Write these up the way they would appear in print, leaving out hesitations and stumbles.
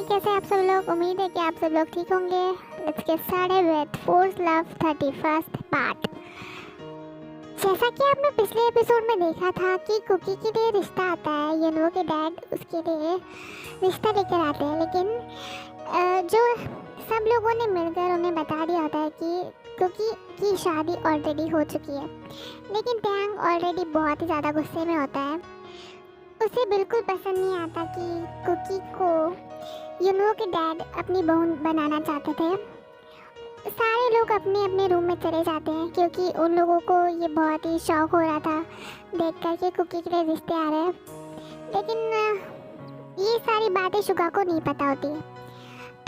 कैसे आप सब लोग। उम्मीद है कि आप सब लोग ठीक होंगे। Let's get started with force love 31st part. जैसा कि आपने पिछले एपिसोड में देखा था कि कुकी के लिए रिश्ता आता है, युनवो के डैड उसके लिए रिश्ता लेकर आते हैं, लेकिन जो सब लोगों ने मिलकर उन्हें बता दिया होता है कि कुकी की शादी ऑलरेडी हो चुकी है। लेकिन टैंग ऑलरेडी बहुत ही ज़्यादा गुस्से में होता है। उसे बिल्कुल पसंद नहीं आता कि कुकी को युनवो के डैड अपनी बहू बनाना चाहते थे। सारे लोग अपने अपने रूम में चले जाते हैं क्योंकि उन लोगों को ये बहुत ही शौक हो रहा था देख कर के कुकी के लिए रिश्ते आ रहे हैं। लेकिन ये सारी बातें शुगा को नहीं पता होती,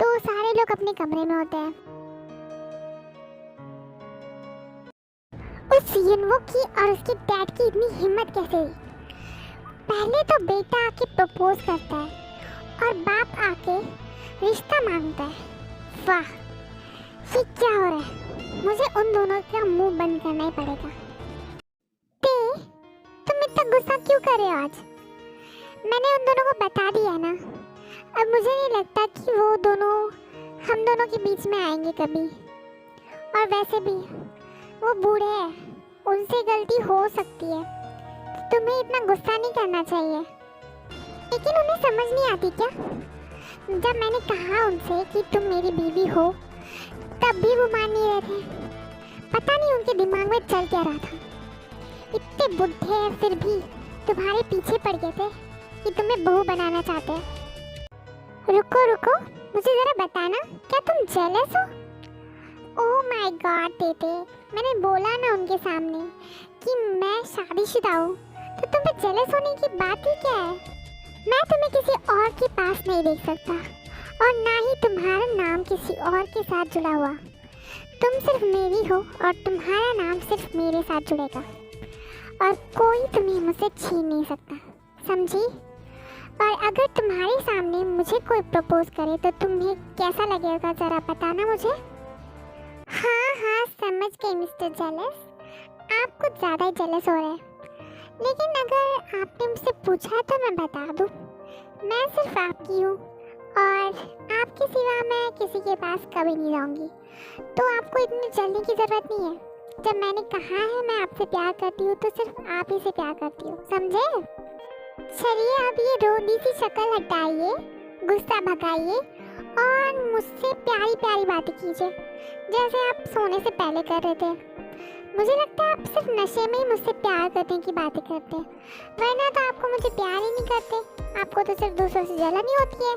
तो सारे लोग अपने कमरे में होते हैं। उस युनवो की और उसके डैड की इतनी हिम्मत कैसे हुई? पहले तो बेटा आके प्रपोज करता है और बाप आके रिश्ता मांगता है। वाह, ये क्या हो रहा है? मुझे उन दोनों का मुंह बंद करना ही पड़ेगा। तुम इतना गुस्सा क्यों कर रहे हो आज? मैंने उन दोनों को बता दिया ना। अब मुझे नहीं लगता कि वो दोनों हम दोनों के बीच में आएंगे कभी। और वैसे भी वो बूढ़े हैं, उनसे गलती हो सकती है। तुम्हें इतना गुस्सा नहीं करना चाहिए। लेकिन उन्हें समझ नहीं आती क्या? जब मैंने कहा उनसे कि तुम मेरी बीवी हो, तब भी वो मान नहीं रहे थे। पता नहीं उनके दिमाग में चल क्या रहा था। इतने बुढ़े हैं फिर भी तुम्हारे पीछे पड़ गए थे कि तुम्हें बहू बनाना चाहते हैं। रुको रुको, मुझे जरा बताना, क्या तुम जेलस हो? ओह माय गॉड बेटे, मैंने बोला ना उनके सामने कि मैं शादीशुदा हूँ, तो तुम्हें जेलस होने की बात ही क्या है? मैं तुम्हें किसी और के पास नहीं देख सकता और ना ही तुम्हारा नाम किसी और के साथ जुड़ा हुआ। तुम सिर्फ मेरी हो और तुम्हारा नाम सिर्फ मेरे साथ जुड़ेगा और कोई तुम्हें मुझसे छीन नहीं सकता, समझी? और अगर तुम्हारे सामने मुझे कोई प्रपोज करे तो तुम्हें कैसा लगेगा, जरा बताना मुझे। हाँ, समझ गई मिस्टर जेलस, आप कुछ ज़्यादा ही जेलस हो रहे हैं। लेकिन अगर आपने मुझसे पूछा तो मैं बता दूँ, मैं सिर्फ आपकी हूँ और आपके सिवा मैं किसी के पास कभी नहीं जाऊँगी। तो आपको इतनी जल्दी की ज़रूरत नहीं है। जब मैंने कहा है मैं आपसे प्यार करती हूँ तो सिर्फ आप ही से प्यार करती हूँ, समझे? चलिए अब ये रोंदी सी शक्ल हटाइए, गुस्सा भगाइए और मुझसे प्यारी प्यारी बातें कीजिए जैसे आप सोने से पहले कर रहे थे। मुझे लगता है आप सिर्फ नशे में ही मुझसे प्यार करने की बातें करते हैं, वरना तो आपको मुझे प्यार ही नहीं करते। आपको तो सिर्फ दूसरों से जलन ही होती है।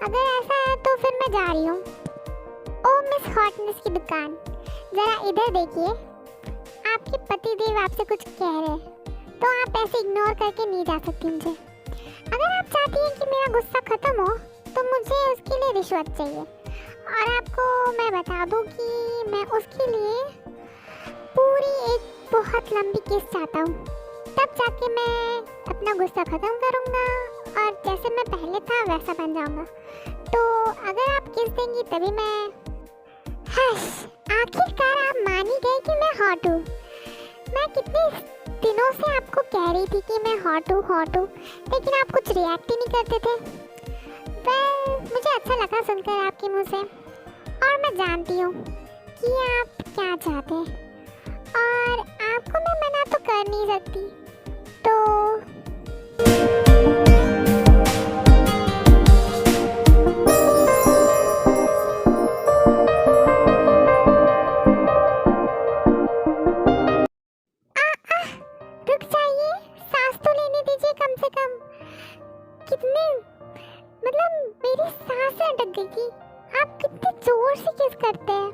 अगर ऐसा है तो फिर मैं जा रही हूँ। ओ मिस हॉटनेस की दुकान, ज़रा इधर देखिए। आपके पतिदेव आपसे कुछ कह रहे हैं तो आप ऐसे इग्नोर करके नहीं जा सकती मुझे। अगर आप चाहती हैं कि मेरा गुस्सा ख़त्म हो तो मुझे उसके लिए रिश्वत चाहिए। और आपको मैं बता दूँ कि मैं उसके लिए पूरी एक बहुत लंबी केस चाहता हूँ। तब जाके मैं अपना गुस्सा ख़त्म करूँगा और जैसे मैं पहले था वैसा बन जाऊँगा। तो अगर आप केस देंगी तभी मैं। हश, आखिरकार आप मान ही गए कि मैं हॉट हूँ। मैं कितने दिनों से आपको कह रही थी कि मैं हॉट हूँ, लेकिन आप कुछ रिएक्ट ही नहीं करते थे। मुझे अच्छा लगा सुनकर आपके मुँह से, और मैं जानती हूँ कि आप क्या चाहते हैं और आपको मैं मना तो कर नहीं सकती। तो रुक जाइए, सांस तो लेने दीजिए कम से कम। कितने मेरी सांसें अटक गई कि आप कितने जोर से किस करते हैं।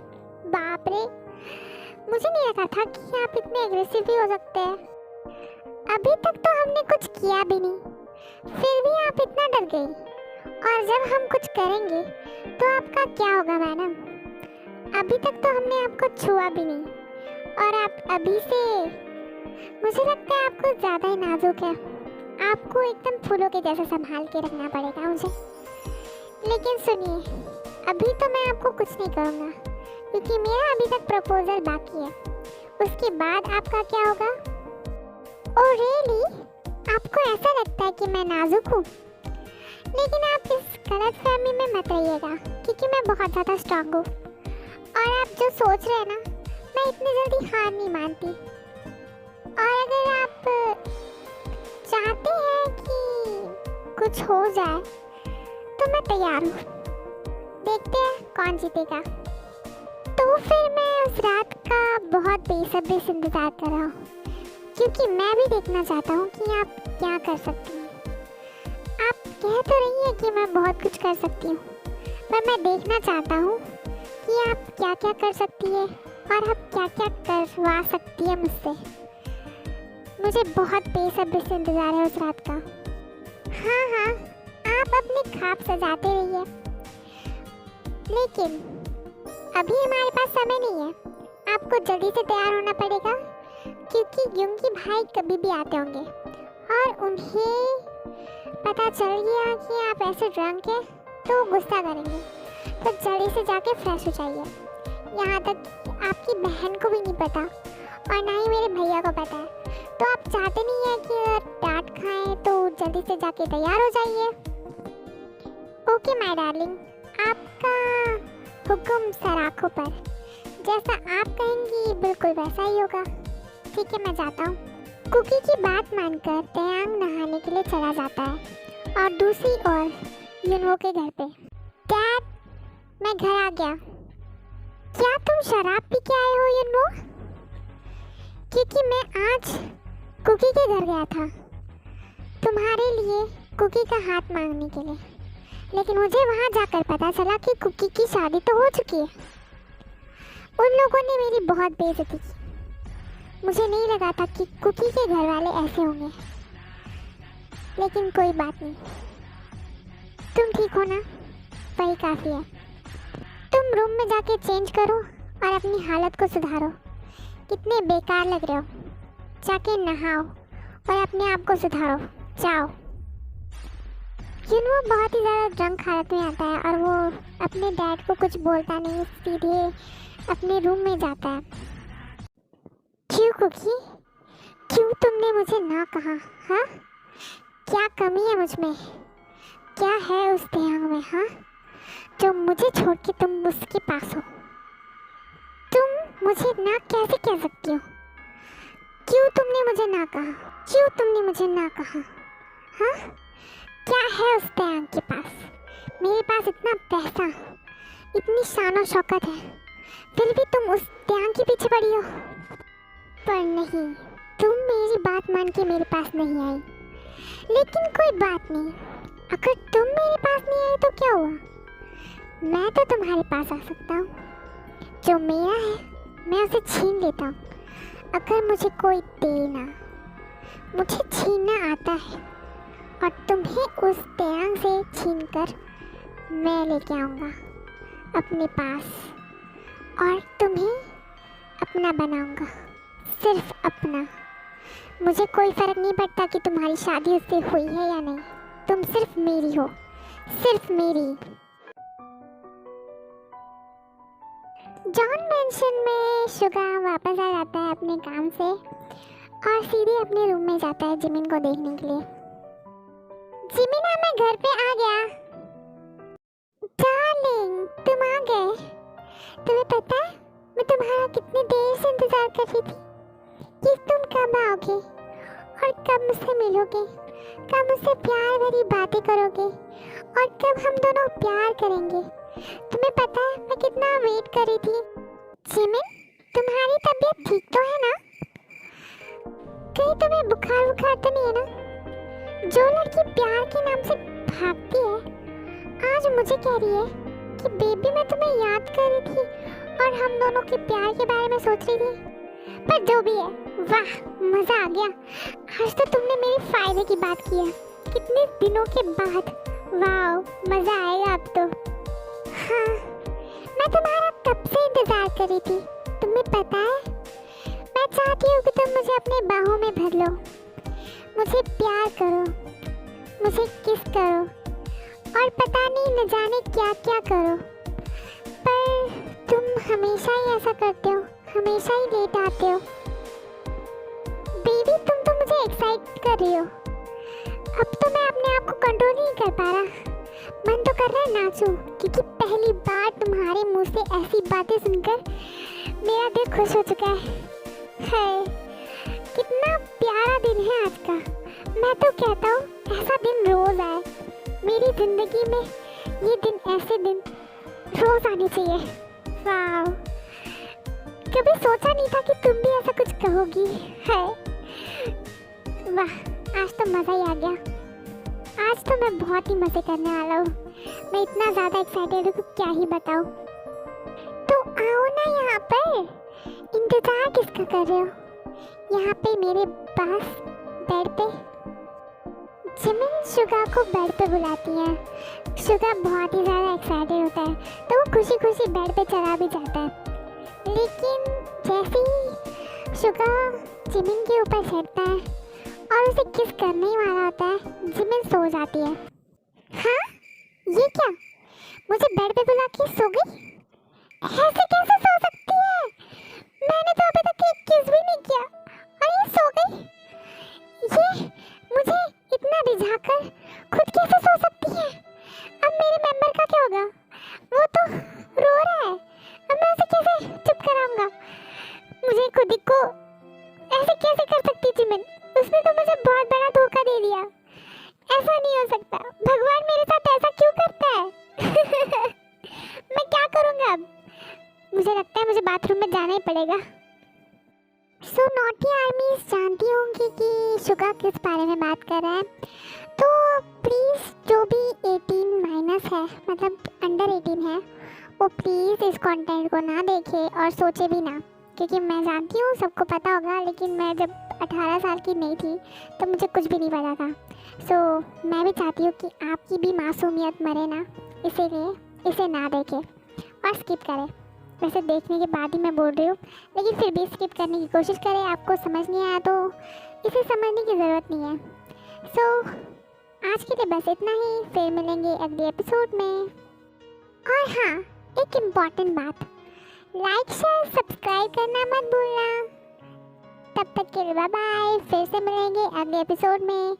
बाप रे, मुझे नहीं लगा था कि आप इतने एग्रेसिव भी हो सकते हैं। अभी तक तो हमने कुछ किया भी नहीं, फिर भी आप इतना डर गई। और जब हम कुछ करेंगे तो आपका क्या होगा मैडम? अभी तक तो हमने आपको छुआ भी नहीं और आप अभी से, मुझे लगता है आपको ज़्यादा ही नाजुक है। आपको एकदम फूलों के जैसा संभाल के रखना पड़ेगा मुझे। लेकिन सुनिए, अभी तो मैं आपको कुछ नहीं करूँगा क्योंकि मेरा अभी तक प्रपोजल बाकी है। उसके बाद आपका क्या होगा? Oh really? आपको ऐसा लगता है कि मैं नाजुक हूँ? लेकिन आप इस गलतफहमी में मत रहिएगा क्योंकि मैं बहुत ज़्यादा स्ट्रांग हूँ। और आप जो सोच रहे हैं ना, मैं इतनी जल्दी हार नहीं मानती। और अगर आप चाहते हैं कि कुछ हो जाए तो मैं तैयार हूँ। देखते हैं कौन जीतेगा। तो फिर मैं उस रात का बहुत बेसब्री से इंतज़ार कर रहा हूँ क्योंकि मैं भी देखना चाहता हूँ कि आप क्या कर सकती हैं। आप कह तो रही हैं कि मैं बहुत कुछ कर सकती हूँ, पर मैं देखना चाहता हूँ कि आप क्या क्या कर सकती है और आप क्या क्या करवा सकती है मुझसे। मुझे बहुत बेसब्री से इंतज़ार है उस रात का। हाँ, आप अपने ख्वाब सजाते रहिए, लेकिन अभी हमारे पास समय नहीं है। आपको जल्दी से तैयार होना पड़ेगा क्योंकि युंगी भाई कभी भी आते होंगे और उन्हें पता चल गया कि आप ऐसे ड्रंक हैं तो गुस्सा करेंगे। तो जल्दी से जाके फ्रेश हो जाइए। यहाँ तक आपकी बहन को भी नहीं पता और ना ही मेरे भैया को पता है। तो आप चाहते नहीं हैं कि डांट खाएं, तो जल्दी से जाके तैयार हो जाइए। ओके माय डार्लिंग, आपका हुक्म सर आँखों पर। जैसा आप कहेंगी बिल्कुल वैसा ही होगा। ठीक है, मैं जाता हूँ। कुकी की बात मानकर तयांग नहाने के लिए चला जाता है और दूसरी ओर युनवो के घर पे। डैड, मैं घर आ गया। क्या तुम शराब पी के आए हो युनवो? क्योंकि मैं आज कुकी के घर गया था तुम्हारे लिए कुकी का हाथ मांगने के लिए, लेकिन मुझे वहाँ जाकर पता चला कि कुकी की शादी तो हो चुकी है। उन लोगों ने मेरी बहुत बेइज्जती की। मुझे नहीं लगा था कि कुकी के घर वाले ऐसे होंगे, लेकिन कोई बात नहीं। तुम ठीक हो ना? वही काफ़ी है। तुम रूम में जाके चेंज करो और अपनी हालत को सुधारो। कितने बेकार लग रहे हो। जाके नहाओ और अपने आप को सुधारो। जाओ। युनवो बहुत ही ज़्यादा ड्रंक हालत में आता है और वो अपने डैड को कुछ बोलता नहीं, सीधे अपने रूम में जाता है। क्यों कुकी? क्यों तुमने मुझे ना कहा? हाँ, क्या कमी है मुझ में? क्या है उस तयांग में, हाँ, जो मुझे छोड़ के तुम उसके पास हो? तुम मुझे ना कैसे कह सकती हो? क्यों तुमने मुझे ना कहा? क्यों तुमने मुझे ना कहा? हाँ, क्या है उस तयांग के पास? मेरे पास इतना पैसा, इतनी शान और शौकत है, फिर भी तुम उस तयांग के पीछे पड़ी हो। पर नहीं, तुम मेरी बात मान के मेरे पास नहीं आई। लेकिन कोई बात नहीं, अगर तुम मेरे पास नहीं आई तो क्या हुआ? मैं तो तुम्हारे पास आ सकता हूँ। जो मेरा है मैं उसे छीन लेता हूँ। अगर मुझे कोई देना, मुझे छीनना आता है और तुम्हें उस तयांग से छीनकर मैं लेके आऊँगा अपने पास और तुम्हें अपना बनाऊँगा, सिर्फ अपना। मुझे कोई फ़र्क नहीं पड़ता कि तुम्हारी शादी उससे हुई है या नहीं। तुम सिर्फ मेरी हो, सिर्फ मेरी। जॉन मेंशन में शुगा वापस आ जाता है अपने काम से और सीधे अपने रूम में जाता है जिमिन को देखने के लिए। जिमिन, मैं घर पे आ गया। डार्लिंग, तुम आ गए। तुम्हें पता है मैं तुम्हारा कितनी देर से इंतजार कर रही थी कि तुम कब आओगे और कब मुझसे मिलोगे, कब मुझसे प्यार भरी बातें करोगे और कब हम दोनों प्यार करेंगे। तुम्हें पता है मैं कितना वेट कर रही थी। जिमिन, तुम्हारी तबीयत ठीक तो है ना? कहीं तुम्हें बुखार तो नहीं है ना? जो लड़की प्यार के नाम से भागती है आज मुझे कह रही है कि बेबी मैं तुम्हें याद कर रही थी और हम दोनों के प्यार के बारे में सोच रही थी। पर जो भी है, वाह, मज़ा आ गया। आज तो तुमने मेरे फायदे की बात की है, कितने दिनों के बाद। वाह, मज़ा आएगा अब तो। हाँ, मैं तुम्हारा कब से इंतज़ार कर रही थी। तुम्हें पता है मैं चाहती हूँ कि तुम मुझे अपने बाहों में भर लो, मुझे प्यार करो, मुझे किस करो और पता नहीं न जाने क्या क्या करो। पर तुम हमेशा ही ऐसा करते हो, हमेशा ही लेट आते हो। बेबी, तुम तो मुझे एक्साइट कर रही हो। अब तो मैं अपने आप को कंट्रोल नहीं कर पा रहा। मन तो कर रहा है नाचूं, क्योंकि पहली बार तुम्हारे मुंह से ऐसी बातें सुनकर मेरा दिल खुश हो चुका है। कितना प्यारा दिन है आज का। मैं तो कहता हूँ ऐसा दिन रोज आए। मेरी जिंदगी में ये दिन, ऐसे दिन रोज आने चाहिए। वाह, कभी सोचा नहीं था कि तुम भी ऐसा कुछ कहोगी। है वाह, आज तो मज़ा ही आ गया। आज तो मैं बहुत ही मज़े करने वाला हूँ। मैं इतना ज़्यादा एक्साइटेड हूँ कि क्या ही बताऊँ। तो आओ ना यहाँ पर, इंतज़ार किसका कर रहे हो? यहाँ पे मेरे पास बेड पे जिमिन शुगा को बेड पे बुलाती है। शुगा बहुत ही ज़्यादा एक्साइटेड होता है, तो वो खुशी खुशी बेड पे चला भी जाता है। लेकिन जैसे ही शुगा जिमिन के ऊपर चढ़ता है और उसे किस करने ही वाला होता है, जिमिन सो जाती है। हाँ, ये क्या? मुझे बेड पे बुला के सो गई? ऐसे कैसे सो सकती है? मैंने तो अभी तक एक किस भी नहीं किया और ये सो गई। ये मुझे इतना रिझाकर खुद कैसे सो सकती है? अब मेरे मेंबर का क्या होगा? वो तो रो रहा है, अब मैं उसे कैसे चुप कराऊंगा? मुझे खुद ही को ऐसे कैसे कर सकती जिमिन? उसने तो मुझे बहुत बड़ा धोखा दे दिया। ऐसा नहीं हो सकता। भगवान मेरे साथ ऐसा क्यों करता है? मैं क्या करूँगा अब? मुझे लगता है मुझे बाथरूम में जाना ही पड़ेगा। सो नॉटी आर्मीज जानती होंगी कि शुगा किस बारे में बात कर रहा है। तो प्लीज़ जो भी 18 है, मतलब अंडर 18 है, वो प्लीज़ इस कंटेंट को ना देखे और सोचे भी ना, क्योंकि मैं जानती हूँ सबको पता होगा, लेकिन मैं जब 18 साल की नहीं थी तो मुझे कुछ भी नहीं पता था। सो मैं भी चाहती हूँ कि आपकी भी मासूमियत मरे ना, इसीलिए इसे ना देखें और स्किप करें। वैसे देखने के बाद ही मैं बोल रही हूँ, लेकिन फिर भी स्किप करने की कोशिश करें। आपको समझ नहीं आया तो इसे समझने की ज़रूरत नहीं है। सो आज के लिए बस इतना ही, फिर मिलेंगे अगले एपिसोड में। और हाँ, एक इम्पॉर्टेंट बात, लाइक शेयर सब्सक्राइब करना मत भूलना। तब तक के लिए बाय बाय, फिर से मिलेंगे अगले एपिसोड में।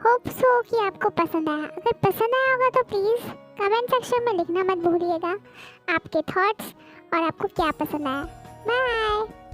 होप सो कि आपको पसंद आया। अगर पसंद आया होगा तो प्लीज़ कमेंट सेक्शन में लिखना मत भूलिएगा आपके थॉट्स और आपको क्या पसंद आया। बाय।